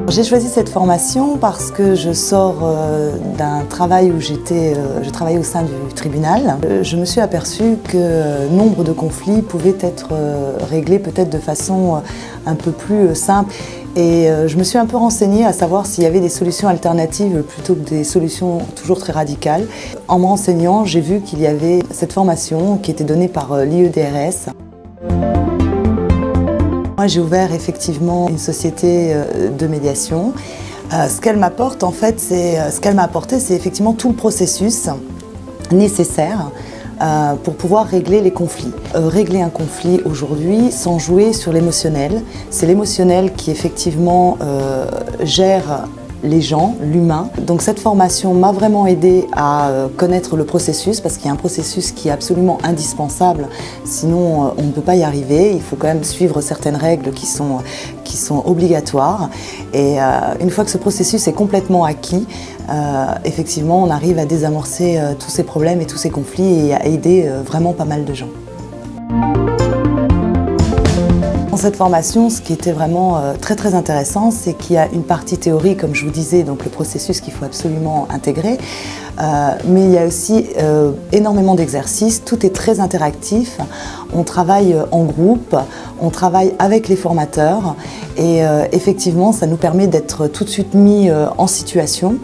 J'ai choisi cette formation parce que je sors d'un travail où je travaillais au sein du tribunal. Je me suis aperçue que nombre de conflits pouvaient être réglés peut-être de façon un peu plus simple. Et je me suis un peu renseignée à savoir s'il y avait des solutions alternatives plutôt que des solutions toujours très radicales. En me renseignant, j'ai vu qu'il y avait cette formation qui était donnée par l'IEDRS. Moi, j'ai ouvert effectivement une société de médiation. Ce qu'elle m'apporte, en fait, ce qu'elle m'a apporté, c'est effectivement tout le processus nécessaire pour pouvoir régler les conflits. Régler un conflit aujourd'hui sans jouer sur l'émotionnel. C'est l'émotionnel qui effectivement gère les gens, l'humain. Donc cette formation m'a vraiment aidé à connaître le processus parce qu'il y a un processus qui est absolument indispensable, sinon on ne peut pas y arriver. Il faut quand même suivre certaines règles qui sont obligatoires. Et une fois que ce processus est complètement acquis, effectivement on arrive à désamorcer tous ces problèmes et tous ces conflits et à aider vraiment pas mal de gens. Dans cette formation, ce qui était vraiment très intéressant, c'est qu'il y a une partie théorie, comme je vous disais, donc le processus qu'il faut absolument intégrer, mais il y a aussi énormément d'exercices, tout est très interactif, on travaille en groupe, on travaille avec les formateurs et effectivement ça nous permet d'être tout de suite mis en situation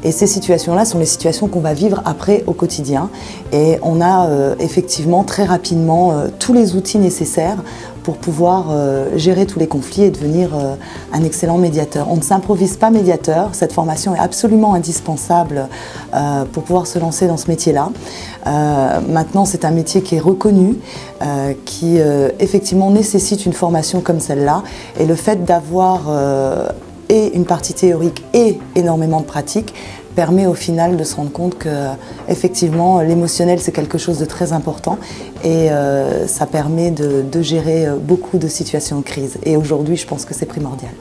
et ces situations-là sont les situations qu'on va vivre après au quotidien et on a effectivement très rapidement tous les outils nécessaires pour pouvoir gérer tous les conflits et devenir un excellent médiateur. On ne s'improvise pas médiateur, cette formation est absolument indispensable pour pouvoir se lancer dans ce métier-là. Maintenant, c'est un métier qui est reconnu, qui effectivement nécessite une formation comme celle-là. Et le fait d'avoir et une partie théorique et énormément de pratique permet au final de se rendre compte que effectivement l'émotionnel c'est quelque chose de très important et ça permet de gérer beaucoup de situations de crise. Et aujourd'hui, je pense que c'est primordial.